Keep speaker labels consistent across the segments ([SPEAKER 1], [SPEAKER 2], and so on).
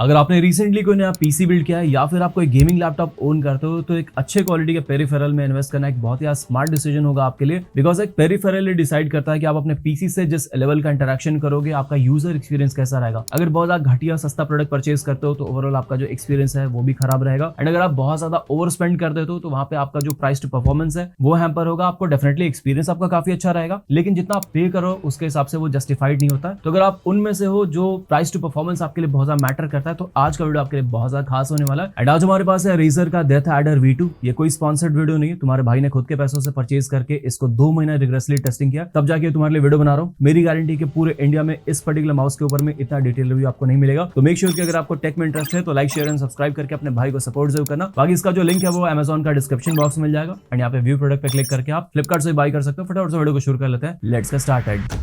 [SPEAKER 1] अगर आपने रिसेंटली कोई नया पीसी बिल्ड किया है या फिर आप कोई गेमिंग लैपटॉप ओन करते हो तो एक अच्छे क्वालिटी के पेरिफेरल में इन्वेस्ट करना एक बहुत ही स्मार्ट डिसीजन होगा आपके लिए, बिकॉज एक पेरिफेरल डिसाइड करता है कि आप अपने पीसी से जिस लेवल का इंटरेक्शन करोगे आपका यूजर एक्सपीरियंस कैसा रहेगा। अगर बहुत ज्यादा घटिया सस्ता प्रोडक्ट परचेज करते हो तो ओवरऑल आपका जो एक्सपीरियंस है वो भी खराब रहेगा, एंड अगर आप बहुत ज्यादा ओवर स्पेंड कर देते हो तो वहां पे आपका जो प्राइस टू परफॉर्मेंस है वो हैम्पर होगा। आपको डेफिनेटली एक्सपीरियंस आपका काफी अच्छा रहेगा, लेकिन जितना आप पे करो उसके हिसाब से वो जस्टिफाइड नहीं होता। तो अगर आप उनमें से हो जो प्राइस टू परफॉर्मेंस आपके लिए बहुत ज्यादा मैटर करता है तो आज का वीडियो आपके लिए बहुत ज्यादा खास होने वाला है। एंड आज हमारे पास है रेजर का डेथ एडर V2। ये कोई स्पॉन्सर्ड वीडियो नहीं है, तुम्हारे भाई ने खुद के पैसों से परचेज करके इसको 2 महीना रिग्रेसली टेस्टिंग किया, तब जाके तुम्हारे लिए वीडियो बना रहा हूँ। मेरी गारंटी कि पूरे इंडिया में इस पर्टिकुलर माउस के ऊपर में इतना डिटेल रिव्यू आपको नहीं मिलेगा। तो मेक श्योर कि अगर आपको टेक में इंटरेस्ट है तो लाइक शेयर एंड सब्सक्राइब करके अपने भाई को सपोर्ट जरूर करना। बाकी इसका जो लिंक है वो Amazon का डिस्क्रिप्शन बॉक्स में मिल जाएगा, एंड यहाँ पे व्यू प्रोडक्ट पे क्लिक करके आप फ्लिपकार्ट से बाय कर सकते हो। फटाफट से वीडियो को शुरू कर लेते हैं। Let's get started.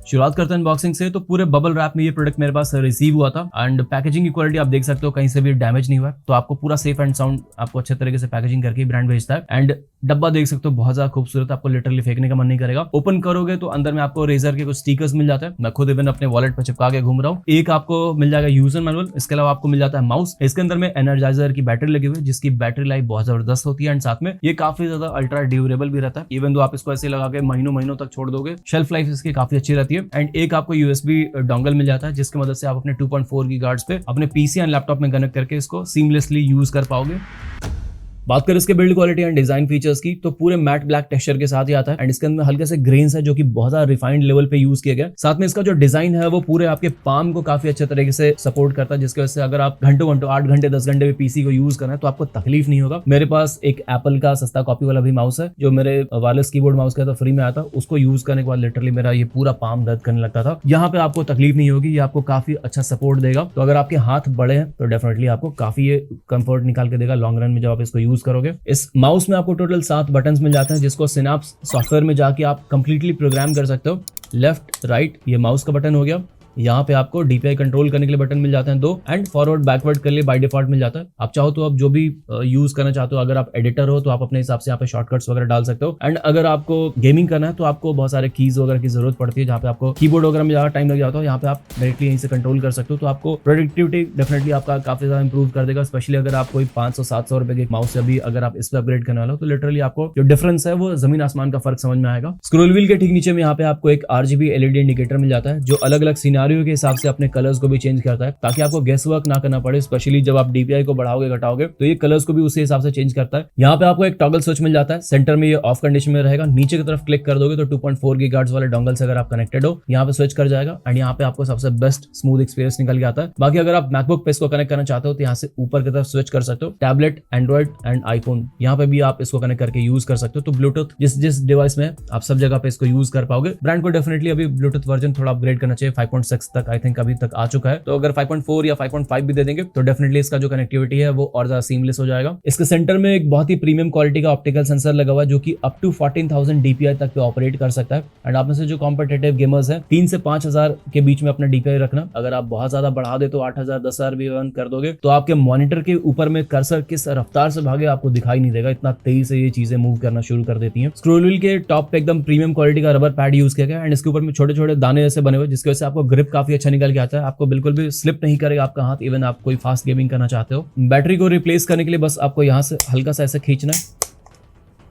[SPEAKER 1] शुरुआत करते हैं अनबॉक्सिंग से। तो पूरे बबल रैप में ये प्रोडक्ट मेरे पास रिसीव हुआ था, एंड पैकेजिंग की क्वालिटी आप देख सकते हो कहीं से भी डैमेज नहीं हुआ। तो आपको पूरा सेफ एंड साउंड आपको अच्छे तरीके से पैकेजिंग करके ब्रांड भेजता है। एंड डब्बा देख सकते हो बहुत ज्यादा खूबसूरत, आपको लिटरली फेंकने का मन नहीं करेगा। ओपन करोगे तो अंदर में आपको रेजर के कुछ स्टिकर्स मिल जाते हैं। मैं खुद इवन अपने वॉलेट पर चिपका के घूम रहा हूँ। एक आपको मिल जाएगा यूजर मैनुअल, इसके अलावा आपको मिल जाता है माउस। इसके अंदर में एनर्जाइजर की बैटरी लगी हुई है जिसकी बैटरी लाइफ बहुत जबरदस्त होती है, एंड साथ में ये काफी ज्यादा अल्ट्रा ड्यूरेबल भी रहता है। इवन दो आप इसको ऐसे लगा के महीनों महीनों तक छोड़ दोगे, शेल्फ लाइफ इसकी काफी अच्छी रहती है। एंड एक आपको यूएसबी डोंगल मिल जाता है जिसकी मदद से आप अपने 2.4 गीगाहर्ट्ज पे अपने पीसी एंड लैपटॉप में कनेक्ट करके इसको सीमलेसली यूज कर पाओगे। बात करें इसके build quality and design features की तो पूरे मैट ब्लैक टेक्सचर के साथ ही आता है, एंड इसके अंदर हल्के से ग्रेन्स है जो कि बहुत ज्यादा रिफाइंड लेवल पे यूज किया गया। साथ में इसका जो डिजाइन है वो पूरे आपके पाम को काफी अच्छे तरीके से सपोर्ट करता है, जिसकी वजह से अगर आप घंटों 8 घंटे 10 घंटे भी पीसी को यूज करना है तो आपको तकलीफ नहीं होगा। मेरे पास एक एप्पल का सस्ता कॉपी वाला भी माउस है जो मेरे वायरलेस कीबोर्ड माउस का था, फ्री में आता। उसको यूज करने के बाद लिटरली मेरा ये पूरा पाम दर्द करने लगता था। यहाँ पे आपको तकलीफ नहीं होगी, ये आपको काफी अच्छा सपोर्ट देगा। तो अगर आपके हाथ बड़े हैं तो डेफिनेटली आपको काफी ये कंफर्ट निकाल के देगा लॉन्ग रन में जब आप इसको यूज करोगे। इस माउस में आपको टोटल 7 बटन्स मिल जाते हैं जिसको सिनैप्स सॉफ्टवेयर में जाके आप कंप्लीटली प्रोग्राम कर सकते हो। लेफ्ट राइट ये माउस का बटन हो गया। यहाँ पे आपको डीपीआई कंट्रोल करने के लिए बटन मिल जाते हैं 2, एंड फॉरवर्ड बैकवर्ड के लिए बाय डिफॉल्ट मिल जाता है। आप चाहो तो आप जो भी यूज करना चाहते हो, अगर आप एडिटर हो तो आप अपने हिसाब से यहाँ पे शॉर्टकट्स वगैरह डाल सकते हो। एंड अगर आपको गेमिंग करना है तो आपको बहुत सारे कीज वगैरह की जरूरत पड़ती है जहाँ पे आपको कीबोर्ड वगैरह में ज्यादा टाइम लग जाता है, यहाँ पे आप डायरेक्टली यहीं से कंट्रोल कर सकते हो। तो आपको प्रोडक्टिविटी डेफिनेटली आपका काफी ज्यादा इंप्रूव कर देगा, स्पेशली अगर आप कोई 500-700 रुपए के माउस से अभी अगर आप इस पे अपग्रेड करने वाले हो तो लिटरली आपको जो डिफरेंस है वो जमीन आसमान का फर्क समझ में आएगा। स्क्रोल व्हील के ठीक नीचे में यहाँ पे आपको एक RGB LED इंडिकेटर मिल जाता है जो अलग अलग सिनेरियो के हिसाब से अपने कलर्स को भी चेंज करता है ताकि आपको गेस वर्क ना करना पड़े, स्पेशली जब आप डीपीआई को बढ़ाओगे घटाओगे तो ये कलर्स को भी उसी हिसाब से चेंज करता है। यहाँ पे आपको एक टॉगल स्विच मिल जाता है, सेंटर में ये ऑफ कंडीशन में रहेगा। नीचे की तरफ क्लिक कर दोगे तो 2.4 गीगाहर्ट्ज वाले डोंगल से अगर आप कनेक्टेड हो यहाँ पे स्विच कर जाएगा, एंड यहाँ पे आपको सबसे बेस्ट स्मूथ एक्सपीरियंस निकल के आता है। बाकी अगर आप मैकबुक पे इसको कनेक्ट करना चाहते हो तो यहाँ से ऊपर की तरफ स्विच कर सकते हो। टैबलेट, एंड्रॉइड एंड आईफोन यहाँ पे भी आप इसको कनेक्ट करके यूज कर सकते हो। तो ब्लूटूथ जिस डिवाइस में आप सब जगह पे इसको यूज कर पाओगे। ब्रांड को डेफिनेटली अभी ब्लूटूथ वर्जन थोड़ा अपग्रेड करना चाहिए, 5.6 तक आई थिंक अभी तक आ चुका है। तो अगर 5.4 या 5.5 भी दे देंगे तो डेफिनेटली इसका जो कनेक्टिविटी है वो और ज्यादा सीमलेस हो जाएगा। इसके सेंटर में एक बहुत ही प्रीमियम क्वालिटी का ऑप्टिकल सेंसर लगा हुआ है जो कि अप टू 14,000 DPI तक पे ऑपरेट कर सकता है। एंड आप में से जो कॉम्पिटिटिव गेमर्स हैं 3 से 5,000 के बीच में अपना DPI रखना। अगर आप बहुत ज्यादा बढ़ा दे तो 8,000 10,000 भी रन कर दोगे तो आपके मॉनिटर के ऊपर में कर्सर किस रफ्तार से भागे आपको दिखाई नहीं देगा, इतना तेजी से ये चीजें मूव करना शुरू कर देती हैं। स्क्रोल व्हील के टॉप पे एकदम प्रीमियम क्वालिटी का रबर पैड यूज किया गया, एंड इसके ऊपर में छोटे छोटे दाने जैसे बने हुए जिसकी वजह से आपको ग्रिप काफी अच्छा निकल के आता है। आपको बिल्कुल भी स्लिप नहीं करेगा आपका हाथ, इवन आप कोई फास्ट गेमिंग करना चाहते हो। बैटरी को रिप्लेस करने के लिए बस आपको यहाँ से हल्का सा ऐसे खींचना है,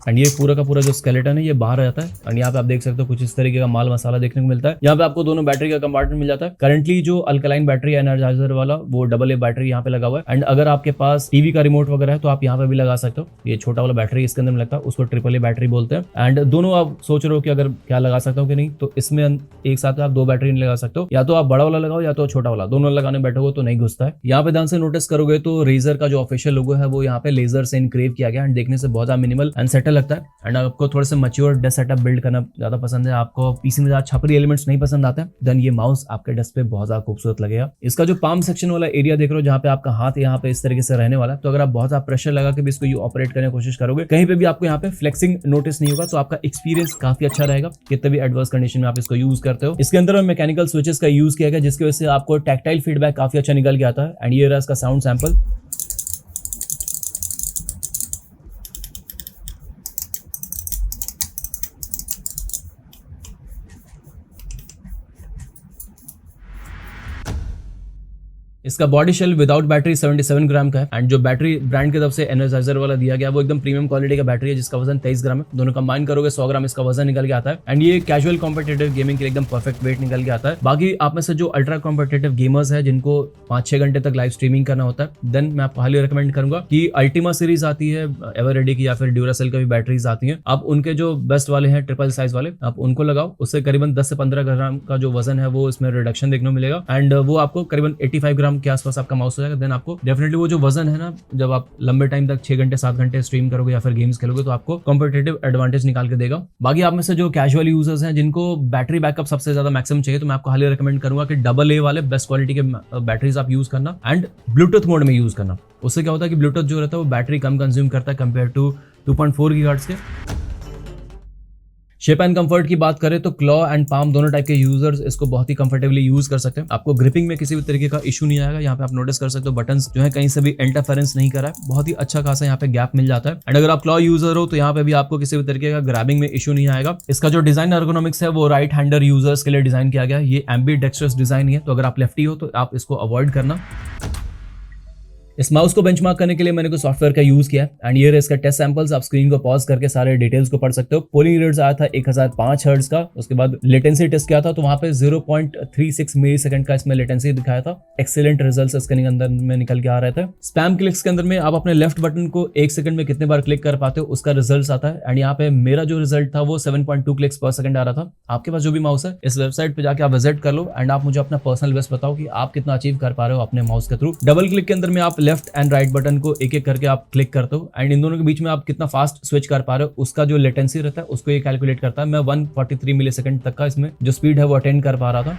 [SPEAKER 1] एंड ये पूरा का पूरा जो स्केलेटन है ये बाहर आ जाता है। एंड यहाँ पे आप देख सकते हो कुछ इस तरीके का माल मसाला देखने को मिलता है। यहाँ पे आपको दोनों बैटरी का कंपार्टमेंट मिल जाता है। करंटली जो अल्कलाइन बैटरी एनर्जाइजर वाला वो AA बैटरी यहाँ पे लगा हुआ है, एंड अगर आपके पास टीवी का रिमोट वगैरह है तो आप यहाँ पे भी लगा सकते हो। ये छोटा वाला बैटरी इसके अंदर में लगता है, उसको AAA बैटरी बोलते हैं। एंड दोनों आप सोच रहे हो कि अगर क्या लगा सकता हो कि नहीं, तो इसमें एक साथ आप 2 बैटरी नहीं लगा सकते हो, या तो आप बड़ा वाला लगाओ या तो छोटा वाला, दोनों लगाने बैठोगे तो नहीं घुसता है। यहाँ पे ध्यान से नोटिस करोगे तो रेजर का जो ऑफिशियल लोगो है वो यहाँ पे लेजर से इनक्रेव किया गया, एंड देखने से बहुत ज्यादा मिनिमल एंड सेटल लगता है। एंड आपको थोड़े से मैच्योर डेस्क सेटअप बिल्ड करना ज्यादा पसंद है, आपको पीसी में ज्यादा छपरी एलिमेंट्स नहीं पसंद आते हैं, देन ये माउस आपके डेस्क पे बहुत ज्यादा खूबसूरत लगेगा। इसका जो पाम सेक्शन वाला एरिया देख रहे हो जहाँ पे आपका हाथ यहाँ पे इस तरीके से रहने वाला है, तो अगर आप बहुत ज्यादा प्रेशर लगा के भी इसको ऑपरेट करने की कोशिश करोगे कहीं पे भी आपको यहाँ पे फ्लेक्सिंग नोटिस नहीं होगा, तो आपका एक्सपीरियंस काफी अच्छा रहेगा कितने भी एडवर्स कंडीशन में आप इसको यूज करते हो। इसके अंदर मैकेनिकल स्विचेस का यूज किया गया जिसकी वजह से आपको टैक्टाइल फीडबैक काफी अच्छा निकल के आता है। एंड ये रहा इसका साउंड सैंपल। इसका बॉडी शेल विदाउट बैटरी 77 ग्राम का है एंड जो बैटरी ब्रांड की तरफ से एनर्जाइजर वाला दिया गया वो एकदम प्रीमियम क्वालिटी का बैटरी है जिसका वजन 23 ग्राम है। दोनों कंबाइन करोगे 100 ग्राम इसका वजन निकल के आता है एंड ये कैजुअल कॉम्पिटिटिव गेमिंग के लिए एकदम परफेक्ट वेट निकल के आता है। बाकी आप में से जो अल्ट्रा कॉम्पिटिटिव गेमर्स है जिनको 5-6 घंटे तक लाइव स्ट्रीमिंग करना होता है देन मैं आपको हाईली रिकमेंड करूंगा कि अल्टीमा सीरीज आती है एवररेडी की या फिर ड्यूरासेल का भी बैटरीज आती है। आप उनके जो बेस्ट वाले हैं ट्रिपल साइज वाले आप उनको लगाओ, उससे करीबन 10 से 15 ग्राम का जो वजन है वो इसमें रिडक्शन देखने को मिलेगा एंड वो आपको करीबन 85 ग्राम के आसपास आपका माउस हो जाएगा। देन आपको डेफिनेटली वो जो वजन है ना जब आप लंबे टाइम तक 6 घंटे 7 घंटे स्ट्रीम करोगे या फिर गेम्स खेलोगे तो आपको कॉम्पिटिटिव एडवांटेज निकाल के देगा। बाकी आप में से जो कैजुअल यूजर्स हैं जिनको बैटरी बैकअप सबसे ज्यादा मैक्सिमम चाहिए तो मैं आपको हाईली रिकमेंड करूंगा कि AA वाले बेस्ट क्वालिटी के बैटरीज आप यूज करना एंड ब्लूटूथ मोड में यूज करना। उससे क्या होता है कि ब्लूटूथ जो रहता है वो बैटरी कम कंज्यूम करता है कंपेयर टू 2.4 गीगाहर्ट्ज के। शेप एंड कंफर्ट की बात करें तो क्लॉ एंड पाम दोनों टाइप के यूजर्स इसको बहुत ही कंफर्टेबली यूज कर सकते हैं। आपको ग्रिपिंग में किसी भी तरीके का इशू नहीं आएगा। यहाँ पे आप नोटिस कर सकते हो बटन्स जो है कहीं से भी इंटरफेरेंस नहीं करा है, बहुत ही अच्छा खासा यहाँ पे गैप मिल जाता है एंड अगर आप क्लॉ यूजर हो तो यहाँ पे भी आपको किसी भी तरीके का ग्रैबिंग में इशू नहीं आएगा। इसका जो डिजाइन एर्गोनॉमिक्स है वो राइट हैंडर यूजर्स के लिए डिजाइन किया गया है। ये एम्बीडेक्स्ट्रस डिजाइन है तो अगर आप लेफ्टी हो तो आप इसको अवॉइड करना। इस माउस को बेंचमार्क करने के लिए मैंने कुछ सॉफ्टवेयर का यूज किया एंड ये इसका टेस्ट सैंपल्स। आप स्क्रीन को पॉज करके सारे डिटेल्स को पढ़ सकते हो। पोलिंग रेट्स आया था 1005 हर्ट्ज का, उसके बाद लेटेंसी टेस्ट किया था तो वहां पे 0.36 मिलीसेकंड का इसमें लेटेंसी दिखाया था। एक्सीलेंट रिजल्ट्स इसके अंदर में निकल के आ रहे थे। स्पैम क्लिक्स के अंदर में आप अपने लेफ्ट बटन को 1 सेकंड में कितने बार क्लिक कर पाते हो उसका रिजल्ट आता है एंड यहाँ पे मेरा जो रिजल्ट था वो 7.2 क्लिक्स पर सेकंड आ रहा था। आपके पास जो भी माउस है इस वेबसाइट पे जाके आप विजिट कर लो एंड आप मुझे अपना पर्सनल बेस्ट बताओ कि आप कितना अचीव कर पा रहे हो अपने माउस के थ्रू। डबल क्लिक के अंदर में आप लेफ्ट एंड राइट बटन को एक एक करके आप क्लिक करते हो एंड इन दोनों के बीच में आप कितना फास्ट स्विच कर पा रहे हो उसका जो लेटेंसी रहता है उसको ये कैलकुलेट करता है। मैं 143 मिलीसेकंड तक का इसमें जो स्पीड है वो अटेंड कर पा रहा था।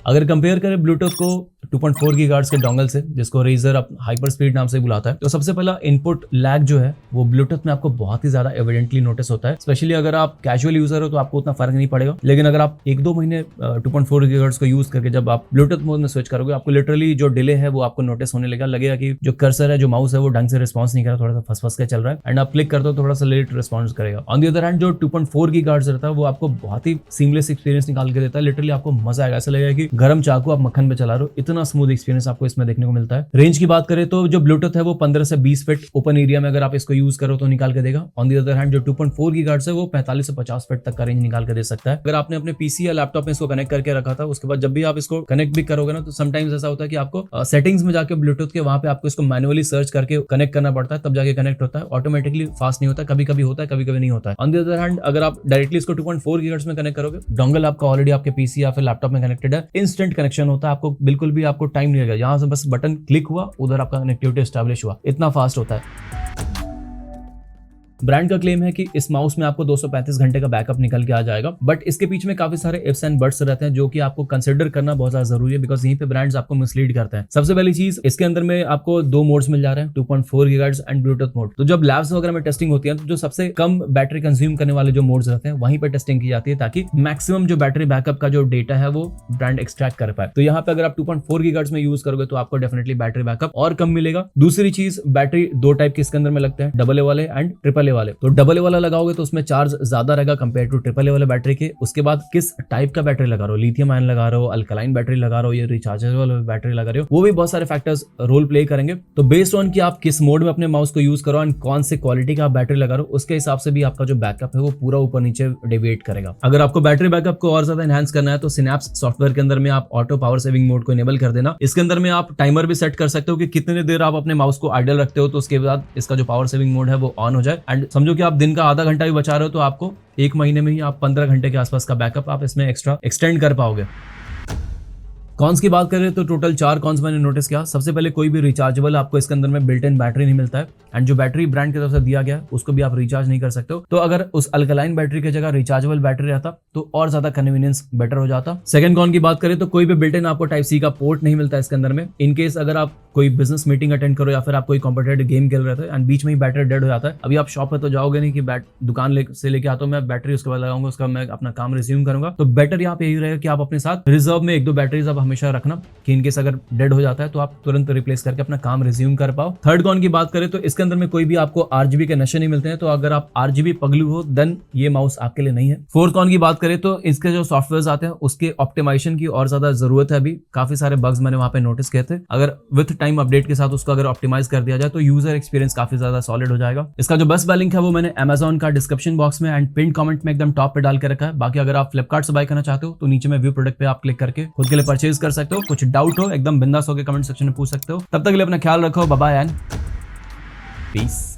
[SPEAKER 1] अगर कंपेयर करें ब्लूटूथ को 2.4 गीगाहर्ट्ज के डोंगल से जिसको रेजर हाइपर स्पीड नाम से बुलाता है तो सबसे पहला इनपुट लैग जो है वो ब्लूटूथ में आपको बहुत ही ज्यादा एविडेंटली नोटिस होता है। स्पेशली अगर आप कैजुअल यूजर हो तो आपको उतना फर्क नहीं पड़ेगा, लेकिन अगर आप 1-2 महीने 2.4 गीगाहर्ट्ज को यूज करके जब आप ब्लूटूथ मोड में स्विच करोगे आपको लिटरली जो डिले है वो आपको नोटिस होने लगेगा कि जो कर्सर है जो माउस है वो ढंग से रिस्पॉन्स नहीं कर रहा, थोड़ा सा फंस के चल रहा है एंड आप क्लिक करते हो थोड़ा सा लेट रिस्पॉन्स करेगा। ऑन द अदर हैंड जो 2.4 गीगाहर्ट्ज रहता है वो आपको बहुत ही सीमलेस एक्सपीरियंस निकाल के देता है। लिटरली आपको मजा आएगा, ऐसा लगेगा कि गर्म चाकू आप मक्खन पे चला रहे हो, इतना स्मूथ एक्सपीरियंस आपको इसमें देखने को मिलता है। रेंज की बात करें तो जो ब्लूटूथ है वो 15 से 20 फीट ओपन एरिया में अगर आप इसको यूज करो तो निकाल के देगा। ऑन दी अदर हैंड जो 2.4 गीगाहर्ट्ज है वो 45 से 50 फीट तक का रेंज निकाल के दे सकता है। अगर आपने अपने पीसी या लैपटॉप में इसको कनेक्ट करके रखा था उसके बाद जब भी आप इसको कनेक्ट भी करोगे ना तो समटाइम्स ऐसा होता है कि आपको सेटिंग्स में जाके ब्लूटूथ के वहां पे आपको इसको मैनुअली सर्च करके कनेक्ट करना पड़ता है तब जाके कनेक्ट होता है। ऑटोमेटिकली फास्ट नहीं होता, कभी कभी होता है कभी कभी नहीं होता है। ऑन दी अदर हैंड अगर आप डायरेक्टली इसको 2.4 गीगाहर्ट्ज में कनेक्ट करोगे, डोंगल आपका ऑलरेडी आपके पीसी या फिर लैपटॉप में कनेक्टेड है, इंस्टेंट कनेक्शन होता है, आपको बिल्कुल भी आपको टाइम नहीं लगेगा। यहाँ से बस बटन क्लिक हुआ उधर आपका कनेक्टिविटी एस्टैब्लिश हुआ, इतना फास्ट होता है। ब्रांड का क्लेम है कि इस माउस में आपको 235 घंटे का बैकअप निकल के आ जाएगा, बट इसके पीछे में काफी सारे इफ्स एंड बट्स रहते हैं जो कि आपको कंसिडर करना बहुत ज्यादा जरूरी है बिकॉज यहीं पे ब्रांड्स आपको मिसलीड करते हैं। सबसे पहली चीज इसके अंदर में आपको 2 मोड्स मिल जा रहे हैं, 2.4 गीगाहर्ट्ज एंड ब्लूटूथ मोड। तो जब लैब्स वगैरह में टेस्टिंग होती है तो जो सबसे कम बैटरी कंज्यूम करने वाले जो मोड्स रहते हैं वहीं पर टेस्टिंग की जाती है ताकि मैक्सिमम जो बैटरी बैकअप का जो डेटा है वो ब्रांड एक्सट्रैक्ट कर पाए। तो यहाँ पे अगर आप 2.4 गीगाहर्ट्ज में यूज करोगे तो आपको डेफिनेटली बैटरी बैकअप और कम मिलेगा। दूसरी चीज बैटरी 2 टाइप के इसके अंदर में लगते हैं, AA वाले एंड AAA वाले। तो AA वाला लगाओगे तो उसमें चार्ज ज्यादा रहेगा कंपेयर टू AAA वाले बैटरी के। उसके बाद किस टाइप का बैटरी लगा रहे हो, लिथियम आयन लगा रहे हो, अल्कलाइन बैटरी लगा रहे हो या रिचार्जेबल बैटरी लगा रहे हो, वो भी बहुत सारे फैक्टर्स रोल प्ले करेंगे। तो बेस्ड ऑन कि आप किस मोड में अपने माउस को यूज करो एंड कौन से क्वालिटी का बैटरी लगा रहे हो उसके हिसाब से भी आपका जो बैकअप है वो पूरा ऊपर नीचे डेविएट करेगा। अगर आपको बैटरी बैकअप को और ज्यादा एनहांस करना है तो सिनेप्स सॉफ्टवेयर के अंदर में आप ऑटो पावर सेविंग मोड को इनेबल कर देना। इसके अंदर में आप टाइमर भी सेट कर सकते हो कि कितने देर आप अपने माउस को आइडल रखते हो तो उसके बाद इसका जो पावर सेविंग मोड है वो ऑन हो जाए। एंड समझो कि आप दिन का आधा घंटा भी बचा रहे हो तो आपको 1 महीने में ही आप 15 घंटे के आसपास का बैकअप आप इसमें एक्स्ट्रा एक्सटेंड कर पाओगे। कॉन्स की बात करें तो टोटल 4 कॉन्स मैंने नोटिस किया। सबसे पहले कोई भी रिचार्जेबल आपको इसके अंदर में बिल्ट इन बैटरी नहीं मिलता है एंड जो बैटरी ब्रांड की तरफ से दिया गया है उसको भी आप रिचार्ज नहीं कर सकते हो। तो अगर उस अल्कलाइन बैटरी की जगह रिचार्जेबल बैटरी रहता तो और ज्यादा कन्वीनियंस बेटर हो जाता। सेकंड कॉन की बात करें तो कोई भी बिल्ट इन आपको टाइप सी का पोर्ट नहीं मिलता इसके अंदर में। इनकेस अगर आप कोई बिजनेस मीटिंग अटेंड करो या फिर आप कोई कॉम्पिटिटिव गेम खेल रहे थे एंड बीच में ही बैटरी डेड हो जाता है, अभी आप शॉप पे तो जाओगे नहीं कि दुकान से लेके आता हूं मैं बैटरी, उसके बाद लगाऊंगा, उसका मैं अपना काम रिज्यूम करूंगा। तो बेटर यहाँ पे यही रहेगा कि आप अपने साथ रिजर्व में 1-2 बैटरीज आप हमेशा हमेशा रखना कि इनकेस अगर डेड हो जाता है तो आप तुरंत रिप्लेस करके अपना काम रिज्यूम कर पाओ। थर्ड कॉन की बात करें तो इसके अंदर में कोई भी आपको RGB के नशे नहीं मिलते हैं, तो अगर आप RGB पगलू हो देन ये माउस आपके लिए नहीं है। फोर्थ कॉन की बात करें तो इसके जो सॉफ्टवेयर आते हैं उसके ऑप्टिमाइजेशन की और ज्यादा जरूरत है। अभी काफी सारे बग्स मैंने वहां पे नोटिस किए थे, अगर विथ टाइम अपडेट के साथ उसको अगर ऑप्टिमाइज कर दिया जाए तो यूजर एक्सपीरियंस काफी ज्यादा सॉलिड हो जाएगा। इसका जो बेस्ट बाय लिंक है वो मैंने Amazon का डिस्क्रिप्शन बॉक्स में एंड पिन कमेंट में एकदम टॉप पे डाल के रखा है। बाकी अगर आप फ्लिपकार्ट से बाय करना चाहते हो तो नीचे में व्यू प्रोडक्ट पे आप क्लिक करके खुद के लिए परचेज कर सकते हो। कुछ डाउट हो एकदम बिंदास होकर कमेंट सेक्शन में पूछ सकते हो। तब तक के लिए अपना ख्याल रखो, बाय बाय एंड पीस।